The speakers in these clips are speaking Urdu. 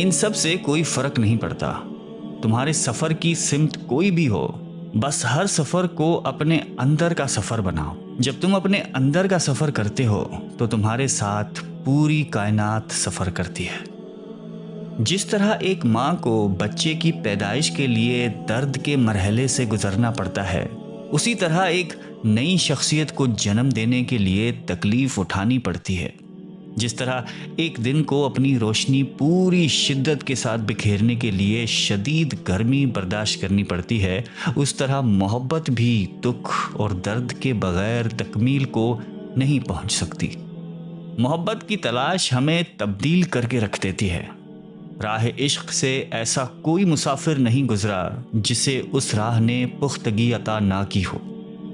ان سب سے کوئی فرق نہیں پڑتا، تمہارے سفر کی سمت کوئی بھی ہو، بس ہر سفر کو اپنے اندر کا سفر بناؤ۔ جب تم اپنے اندر کا سفر کرتے ہو تو تمہارے ساتھ پوری کائنات سفر کرتی ہے۔ جس طرح ایک ماں کو بچے کی پیدائش کے لیے درد کے مرحلے سے گزرنا پڑتا ہے، اسی طرح ایک نئی شخصیت کو جنم دینے کے لیے تکلیف اٹھانی پڑتی ہے۔ جس طرح ایک دن کو اپنی روشنی پوری شدت کے ساتھ بکھیرنے کے لیے شدید گرمی برداشت کرنی پڑتی ہے، اس طرح محبت بھی دکھ اور درد کے بغیر تکمیل کو نہیں پہنچ سکتی۔ محبت کی تلاش ہمیں تبدیل کر کے رکھ دیتی ہے۔ راہ عشق سے ایسا کوئی مسافر نہیں گزرا جسے اس راہ نے پختگی عطا نہ کی ہو۔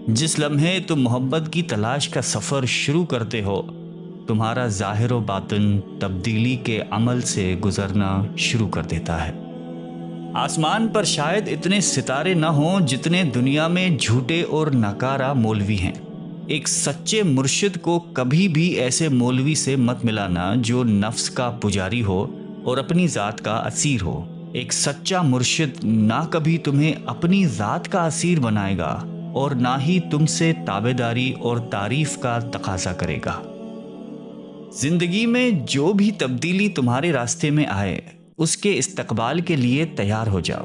جس لمحے تم محبت کی تلاش کا سفر شروع کرتے ہو، تمہارا ظاہر و باطن تبدیلی کے عمل سے گزرنا شروع کر دیتا ہے۔ آسمان پر شاید اتنے ستارے نہ ہوں جتنے دنیا میں جھوٹے اور ناکارہ مولوی ہیں۔ ایک سچے مرشد کو کبھی بھی ایسے مولوی سے مت ملانا جو نفس کا پجاری ہو اور اپنی ذات کا اسیر ہو۔ ایک سچا مرشد نہ کبھی تمہیں اپنی ذات کا اسیر بنائے گا اور نہ ہی تم سے تابعداری اور تعریف کا تقاضا کرے گا۔ زندگی میں جو بھی تبدیلی تمہارے راستے میں آئے، اس کے استقبال کے لیے تیار ہو جاؤ۔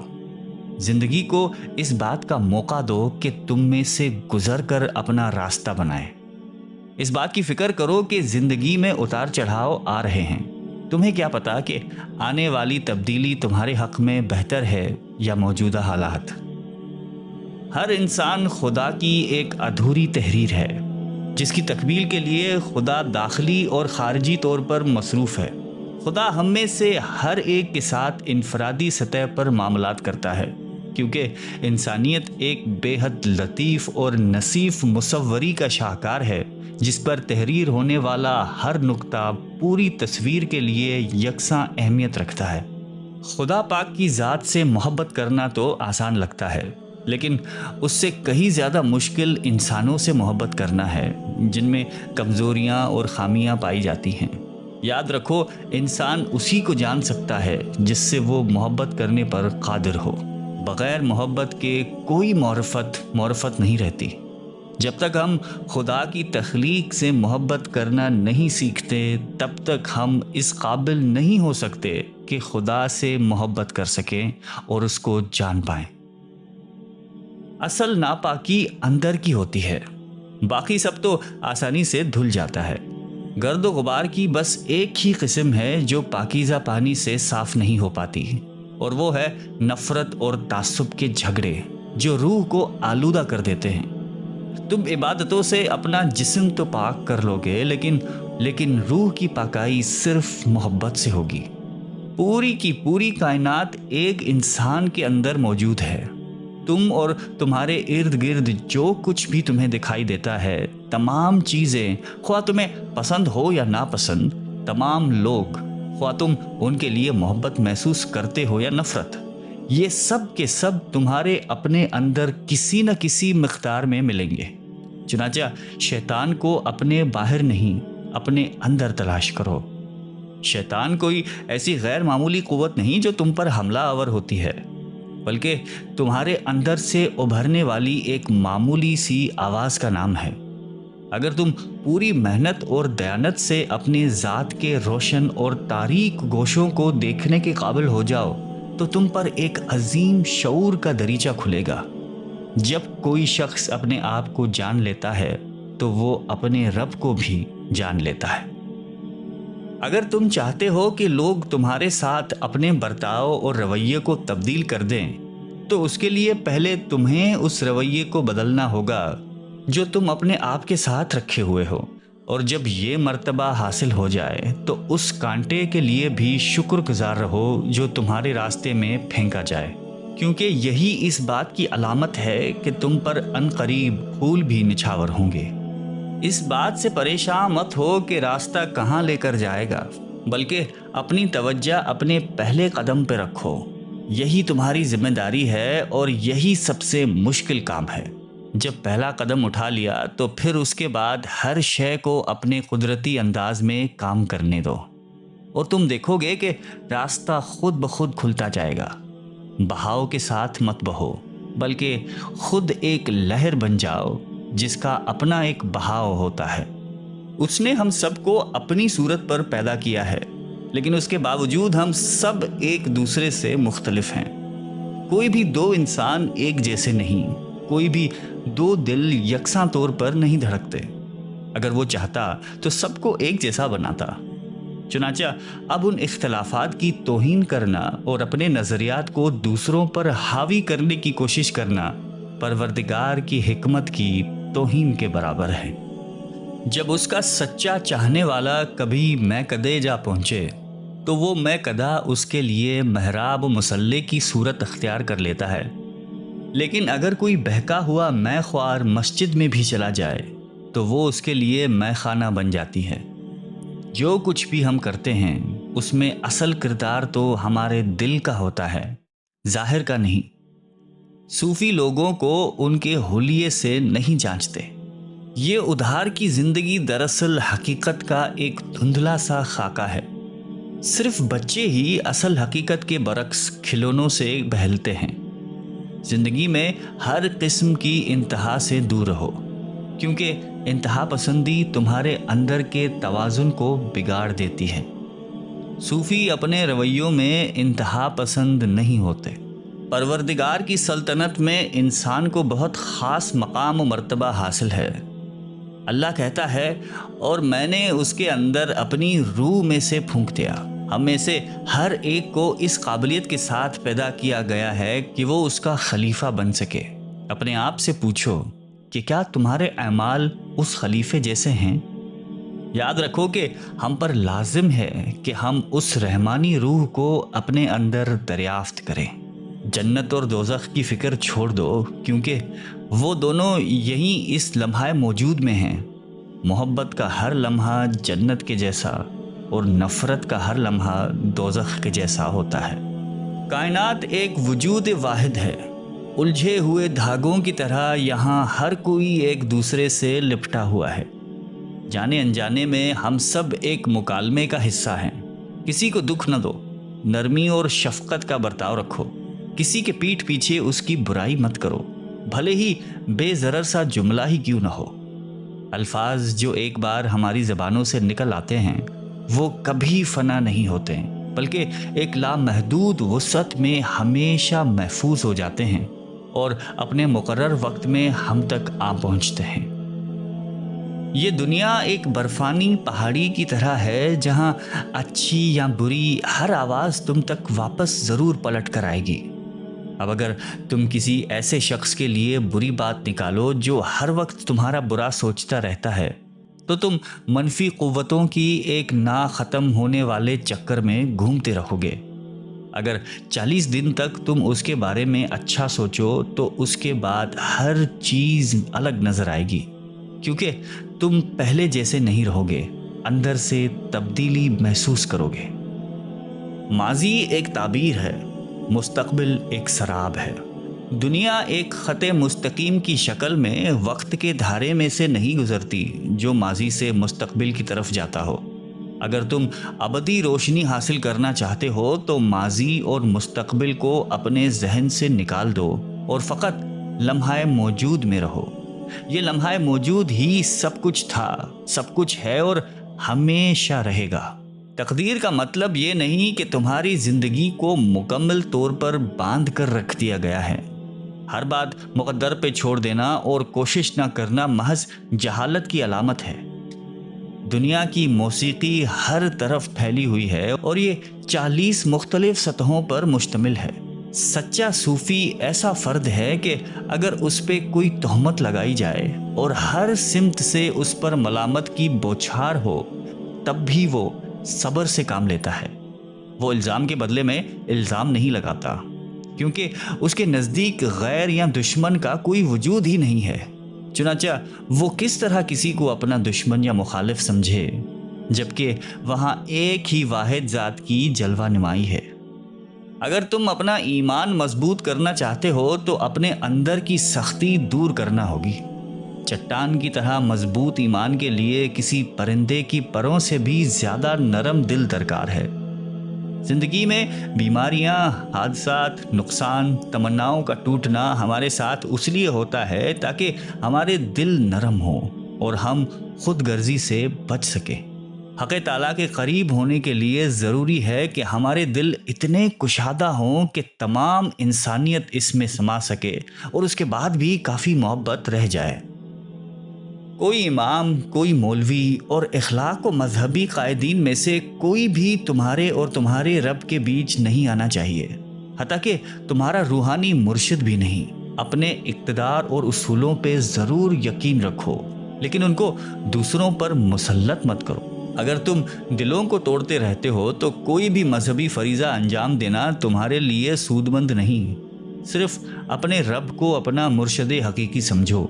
زندگی کو اس بات کا موقع دو کہ تم میں سے گزر کر اپنا راستہ بنائے۔ اس بات کی فکر کرو کہ زندگی میں اتار چڑھاؤ آ رہے ہیں۔ تمہیں کیا پتا کہ آنے والی تبدیلی تمہارے حق میں بہتر ہے یا موجودہ حالات۔ ہر انسان خدا کی ایک ادھوری تحریر ہے، جس کی تکمیل کے لیے خدا داخلی اور خارجی طور پر مصروف ہے۔ خدا ہم میں سے ہر ایک کے ساتھ انفرادی سطح پر معاملات کرتا ہے، کیونکہ انسانیت ایک بے حد لطیف اور نصیف مصوری کا شاہکار ہے، جس پر تحریر ہونے والا ہر نقطہ پوری تصویر کے لیے یکساں اہمیت رکھتا ہے۔ خدا پاک کی ذات سے محبت کرنا تو آسان لگتا ہے، لیکن اس سے کہیں زیادہ مشکل انسانوں سے محبت کرنا ہے جن میں کمزوریاں اور خامیاں پائی جاتی ہیں۔ یاد رکھو، انسان اسی کو جان سکتا ہے جس سے وہ محبت کرنے پر قادر ہو۔ بغیر محبت کے کوئی معرفت نہیں رہتی۔ جب تک ہم خدا کی تخلیق سے محبت کرنا نہیں سیکھتے، تب تک ہم اس قابل نہیں ہو سکتے کہ خدا سے محبت کر سکیں اور اس کو جان پائیں۔ اصل ناپاکی اندر کی ہوتی ہے، باقی سب تو آسانی سے دھل جاتا ہے۔ گرد و غبار کی بس ایک ہی قسم ہے جو پاکیزہ پانی سے صاف نہیں ہو پاتی، اور وہ ہے نفرت اور تعصب کے جھگڑے جو روح کو آلودہ کر دیتے ہیں۔ تم عبادتوں سے اپنا جسم تو پاک کر لو گے، لیکن روح کی پاکائی صرف محبت سے ہوگی۔ پوری کی پوری کائنات ایک انسان کے اندر موجود ہے۔ تم اور تمہارے ارد گرد جو کچھ بھی تمہیں دکھائی دیتا ہے، تمام چیزیں، خواہ تمہیں پسند ہو یا ناپسند، تمام لوگ، خواہ تم ان کے لیے محبت محسوس کرتے ہو یا نفرت، یہ سب کے سب تمہارے اپنے اندر کسی نہ کسی مقدار میں ملیں گے۔ چنانچہ شیطان کو اپنے باہر نہیں، اپنے اندر تلاش کرو۔ شیطان کوئی ایسی غیر معمولی قوت نہیں جو تم پر حملہ آور ہوتی ہے، بلکہ تمہارے اندر سے ابھرنے والی ایک معمولی سی آواز کا نام ہے۔ اگر تم پوری محنت اور دیانت سے اپنی ذات کے روشن اور تاریک گوشوں کو دیکھنے کے قابل ہو جاؤ تو تم پر ایک عظیم شعور کا دریچہ کھلے گا۔ جب کوئی شخص اپنے آپ کو جان لیتا ہے تو وہ اپنے رب کو بھی جان لیتا ہے۔ اگر تم چاہتے ہو کہ لوگ تمہارے ساتھ اپنے برتاؤ اور رویے کو تبدیل کر دیں، تو اس کے لیے پہلے تمہیں اس رویے کو بدلنا ہوگا جو تم اپنے آپ کے ساتھ رکھے ہوئے ہو، اور جب یہ مرتبہ حاصل ہو جائے تو اس کانٹے کے لیے بھی شکر گزار رہو جو تمہارے راستے میں پھینکا جائے، کیونکہ یہی اس بات کی علامت ہے کہ تم پر عنقریب پھول بھی نچھاور ہوں گے۔ اس بات سے پریشان مت ہو کہ راستہ کہاں لے کر جائے گا، بلکہ اپنی توجہ اپنے پہلے قدم پہ رکھو۔ یہی تمہاری ذمہ داری ہے اور یہی سب سے مشکل کام ہے۔ جب پہلا قدم اٹھا لیا تو پھر اس کے بعد ہر شے کو اپنے قدرتی انداز میں کام کرنے دو۔ اور تم دیکھو گے کہ راستہ خود بخود کھلتا جائے گا۔ بہاؤ کے ساتھ مت بہو، بلکہ خود ایک لہر بن جاؤ جس کا اپنا ایک بہاؤ ہوتا ہے۔ اس نے ہم سب کو اپنی صورت پر پیدا کیا ہے، لیکن اس کے باوجود ہم سب ایک دوسرے سے مختلف ہیں۔ کوئی بھی دو انسان ایک جیسے نہیں، کوئی بھی دو دل یکساں طور پر نہیں دھڑکتے۔ اگر وہ چاہتا تو سب کو ایک جیسا بناتا۔ چنانچہ اب ان اختلافات کی توہین کرنا اور اپنے نظریات کو دوسروں پر حاوی کرنے کی کوشش کرنا پروردگار کی حکمت کی توہین کے برابر ہے۔ جب اس کا سچا چاہنے والا کبھی میں کدے جا پہنچے تو وہ میں کدا اس کے لیے محراب و مصلی کی صورت اختیار کر لیتا ہے، لیکن اگر کوئی بہکا ہوا میں خوار مسجد میں بھی چلا جائے تو وہ اس کے لیے میں خانہ بن جاتی ہے۔ جو کچھ بھی ہم کرتے ہیں اس میں اصل کردار تو ہمارے دل کا ہوتا ہے، ظاہر کا نہیں۔ صوفی لوگوں کو ان کے حلیے سے نہیں جانچتے۔ یہ ادھار کی زندگی دراصل حقیقت کا ایک دھندلا سا خاکہ ہے۔ صرف بچے ہی اصل حقیقت کے برعکس کھلونوں سے بہلتے ہیں۔ زندگی میں ہر قسم کی انتہا سے دور رہو، کیونکہ انتہا پسندی تمہارے اندر کے توازن کو بگاڑ دیتی ہے۔ صوفی اپنے رویوں میں انتہا پسند نہیں ہوتے۔ پروردگار کی سلطنت میں انسان کو بہت خاص مقام و مرتبہ حاصل ہے۔ اللہ کہتا ہے، اور میں نے اس کے اندر اپنی روح میں سے پھونک دیا۔ ہم میں سے ہر ایک کو اس قابلیت کے ساتھ پیدا کیا گیا ہے کہ وہ اس کا خلیفہ بن سکے۔ اپنے آپ سے پوچھو کہ کیا تمہارے اعمال اس خلیفے جیسے ہیں؟ یاد رکھو کہ ہم پر لازم ہے کہ ہم اس رحمانی روح کو اپنے اندر دریافت کریں۔ جنت اور دوزخ کی فکر چھوڑ دو، کیونکہ وہ دونوں یہیں اس لمحہ موجود میں ہیں۔ محبت کا ہر لمحہ جنت کے جیسا اور نفرت کا ہر لمحہ دوزخ کے جیسا ہوتا ہے۔ کائنات ایک وجود واحد ہے۔ الجھے ہوئے دھاگوں کی طرح یہاں ہر کوئی ایک دوسرے سے لپٹا ہوا ہے۔ جانے انجانے میں ہم سب ایک مکالمے کا حصہ ہیں۔ کسی کو دکھ نہ دو، نرمی اور شفقت کا برتاؤ رکھو۔ کسی کے پیٹھ پیچھے اس کی برائی مت کرو، بھلے ہی بے ضرر سا جملہ ہی کیوں نہ ہو۔ الفاظ جو ایک بار ہماری زبانوں سے نکل آتے ہیں وہ کبھی فنا نہیں ہوتے، بلکہ ایک لامحدود وسعت میں ہمیشہ محفوظ ہو جاتے ہیں اور اپنے مقرر وقت میں ہم تک آ پہنچتے ہیں۔ یہ دنیا ایک برفانی پہاڑی کی طرح ہے جہاں اچھی یا بری ہر آواز تم تک واپس ضرور پلٹ کر آئے گی۔ اب اگر تم کسی ایسے شخص کے لیے بری بات نکالو جو ہر وقت تمہارا برا سوچتا رہتا ہے تو تم منفی قوتوں کی ایک نا ختم ہونے والے چکر میں گھومتے رہو گے۔ اگر 40 دن تک تم اس کے بارے میں اچھا سوچو تو اس کے بعد ہر چیز الگ نظر آئے گی، کیونکہ تم پہلے جیسے نہیں رہو گے، اندر سے تبدیلی محسوس کرو گے۔ ماضی ایک تعبیر ہے، مستقبل ایک سراب ہے۔ دنیا ایک خط مستقیم کی شکل میں وقت کے دھارے میں سے نہیں گزرتی جو ماضی سے مستقبل کی طرف جاتا ہو۔ اگر تم ابدی روشنی حاصل کرنا چاہتے ہو تو ماضی اور مستقبل کو اپنے ذہن سے نکال دو اور فقط لمحہ موجود میں رہو۔ یہ لمحہ موجود ہی سب کچھ تھا، سب کچھ ہے اور ہمیشہ رہے گا۔ تقدیر کا مطلب یہ نہیں کہ تمہاری زندگی کو مکمل طور پر باندھ کر رکھ دیا گیا ہے۔ ہر بات مقدر پہ چھوڑ دینا اور کوشش نہ کرنا محض جہالت کی علامت ہے۔ دنیا کی موسیقی ہر طرف پھیلی ہوئی ہے اور یہ 40 مختلف سطحوں پر مشتمل ہے۔ سچا صوفی ایسا فرد ہے کہ اگر اس پہ کوئی تہمت لگائی جائے اور ہر سمت سے اس پر ملامت کی بوچھار ہو تب بھی وہ صبر سے کام لیتا ہے۔ وہ الزام کے بدلے میں الزام نہیں لگاتا، کیونکہ اس کے نزدیک غیر یا دشمن کا کوئی وجود ہی نہیں ہے۔ چنانچہ وہ کس طرح کسی کو اپنا دشمن یا مخالف سمجھے جبکہ وہاں ایک ہی واحد ذات کی جلوہ نمائی ہے۔ اگر تم اپنا ایمان مضبوط کرنا چاہتے ہو تو اپنے اندر کی سختی دور کرنا ہوگی۔ چٹان کی طرح مضبوط ایمان کے لیے کسی پرندے کی پروں سے بھی زیادہ نرم دل درکار ہے۔ زندگی میں بیماریاں، حادثات، نقصان، تمناؤں کا ٹوٹنا ہمارے ساتھ اس لیے ہوتا ہے تاکہ ہمارے دل نرم ہوں اور ہم خود غرضی سے بچ سکیں۔ حق تعالیٰ کے قریب ہونے کے لیے ضروری ہے کہ ہمارے دل اتنے کشادہ ہوں کہ تمام انسانیت اس میں سما سکے اور اس کے بعد بھی کافی محبت رہ جائے۔ کوئی امام، کوئی مولوی اور اخلاق و مذہبی قائدین میں سے کوئی بھی تمہارے اور تمہارے رب کے بیچ نہیں آنا چاہیے، حتیٰ کہ تمہارا روحانی مرشد بھی نہیں۔ اپنے اقتدار اور اصولوں پہ ضرور یقین رکھو، لیکن ان کو دوسروں پر مسلط مت کرو۔ اگر تم دلوں کو توڑتے رہتے ہو تو کوئی بھی مذہبی فریضہ انجام دینا تمہارے لیے سود مند نہیں۔ صرف اپنے رب کو اپنا مرشد حقیقی سمجھو۔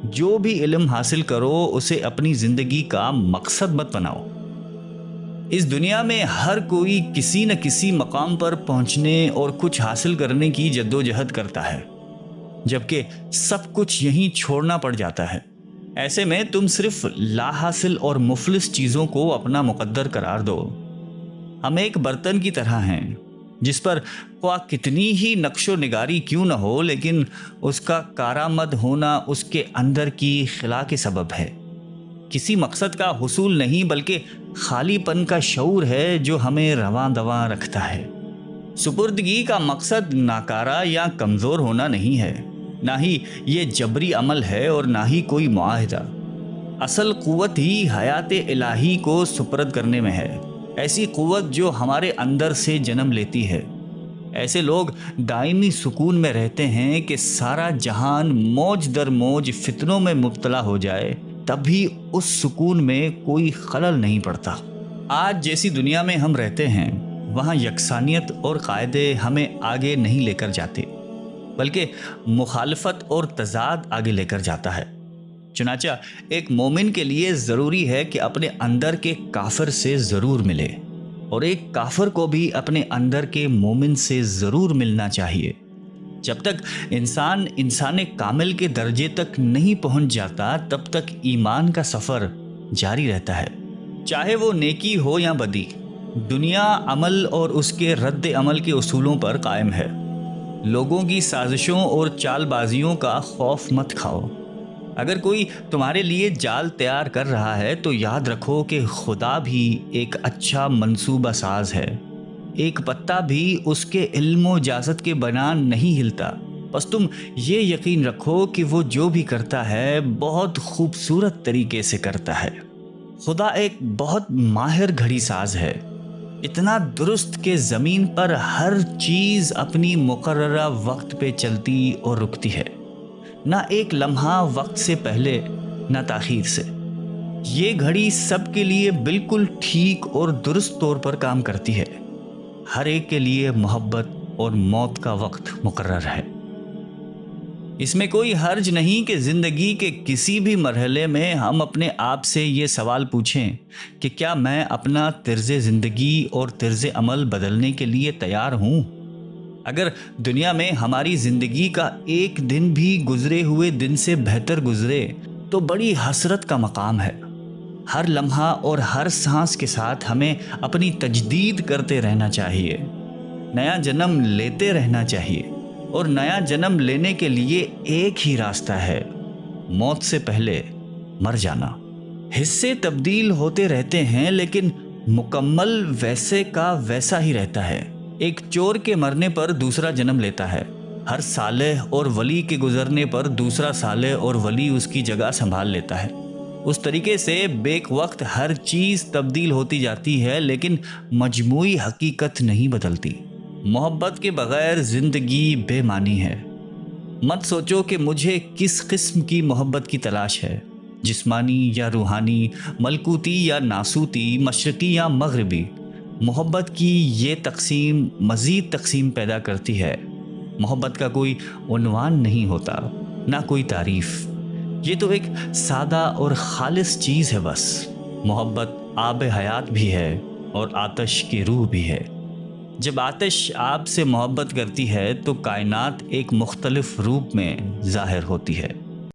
جو بھی علم حاصل کرو اسے اپنی زندگی کا مقصد مت بناؤ۔ اس دنیا میں ہر کوئی کسی نہ کسی مقام پر پہنچنے اور کچھ حاصل کرنے کی جدوجہد کرتا ہے، جبکہ سب کچھ یہیں چھوڑنا پڑ جاتا ہے۔ ایسے میں تم صرف لا حاصل اور مفلس چیزوں کو اپنا مقدر قرار دو۔ ہم ایک برتن کی طرح ہیں جس پر خواہ کتنی ہی نقش و نگاری کیوں نہ ہو، لیکن اس کا کارآمد ہونا اس کے اندر کی خلا کے سبب ہے۔ کسی مقصد کا حصول نہیں بلکہ خالی پن کا شعور ہے جو ہمیں رواں دواں رکھتا ہے۔ سپردگی کا مقصد ناکارہ یا کمزور ہونا نہیں ہے، نہ ہی یہ جبری عمل ہے اور نہ ہی کوئی معاہدہ۔ اصل قوت ہی حیات الہی کو سپرد کرنے میں ہے، ایسی قوت جو ہمارے اندر سے جنم لیتی ہے۔ ایسے لوگ دائمی سکون میں رہتے ہیں کہ سارا جہان موج در موج فتنوں میں مبتلا ہو جائے تب بھی اس سکون میں کوئی خلل نہیں پڑتا۔ آج جیسی دنیا میں ہم رہتے ہیں وہاں یکسانیت اور قاعدے ہمیں آگے نہیں لے کر جاتے، بلکہ مخالفت اور تضاد آگے لے کر جاتا ہے۔ چنانچہ ایک مومن کے لیے ضروری ہے کہ اپنے اندر کے کافر سے ضرور ملے، اور ایک کافر کو بھی اپنے اندر کے مومن سے ضرور ملنا چاہیے۔ جب تک انسان کامل کے درجے تک نہیں پہنچ جاتا تب تک ایمان کا سفر جاری رہتا ہے، چاہے وہ نیکی ہو یا بدی۔ دنیا عمل اور اس کے رد عمل کے اصولوں پر قائم ہے۔ لوگوں کی سازشوں اور چال بازیوں کا خوف مت کھاؤ۔ اگر کوئی تمہارے لیے جال تیار کر رہا ہے تو یاد رکھو کہ خدا بھی ایک اچھا منصوبہ ساز ہے۔ ایک پتا بھی اس کے علم و اجازت کے بنا نہیں ہلتا، بس تم یہ یقین رکھو کہ وہ جو بھی کرتا ہے بہت خوبصورت طریقے سے کرتا ہے۔ خدا ایک بہت ماہر گھڑی ساز ہے، اتنا درست کہ زمین پر ہر چیز اپنی مقررہ وقت پہ چلتی اور رکتی ہے، نہ ایک لمحہ وقت سے پہلے نہ تاخیر سے۔ یہ گھڑی سب کے لیے بالکل ٹھیک اور درست طور پر کام کرتی ہے۔ ہر ایک کے لیے محبت اور موت کا وقت مقرر ہے۔ اس میں کوئی حرج نہیں کہ زندگی کے کسی بھی مرحلے میں ہم اپنے آپ سے یہ سوال پوچھیں کہ کیا میں اپنا طرز زندگی اور طرز عمل بدلنے کے لیے تیار ہوں؟ اگر دنیا میں ہماری زندگی کا ایک دن بھی گزرے ہوئے دن سے بہتر گزرے تو بڑی حسرت کا مقام ہے۔ ہر لمحہ اور ہر سانس کے ساتھ ہمیں اپنی تجدید کرتے رہنا چاہیے، نیا جنم لیتے رہنا چاہیے، اور نیا جنم لینے کے لیے ایک ہی راستہ ہے، موت سے پہلے مر جانا۔ حصے تبدیل ہوتے رہتے ہیں لیکن مکمل ویسے کا ویسا ہی رہتا ہے۔ ایک چور کے مرنے پر دوسرا جنم لیتا ہے، ہر صالح اور ولی کے گزرنے پر دوسرا صالح اور ولی اس کی جگہ سنبھال لیتا ہے۔ اس طریقے سے بیک وقت ہر چیز تبدیل ہوتی جاتی ہے لیکن مجموعی حقیقت نہیں بدلتی۔ محبت کے بغیر زندگی بے معنی ہے۔ مت سوچو کہ مجھے کس قسم کی محبت کی تلاش ہے، جسمانی یا روحانی، ملکوتی یا ناسوتی، مشرقی یا مغربی۔ محبت کی یہ تقسیم مزید تقسیم پیدا کرتی ہے۔ محبت کا کوئی عنوان نہیں ہوتا، نہ کوئی تعریف، یہ تو ایک سادہ اور خالص چیز ہے بس۔ محبت آب حیات بھی ہے اور آتش کی روح بھی ہے۔ جب آتش آپ سے محبت کرتی ہے تو کائنات ایک مختلف روپ میں ظاہر ہوتی ہے۔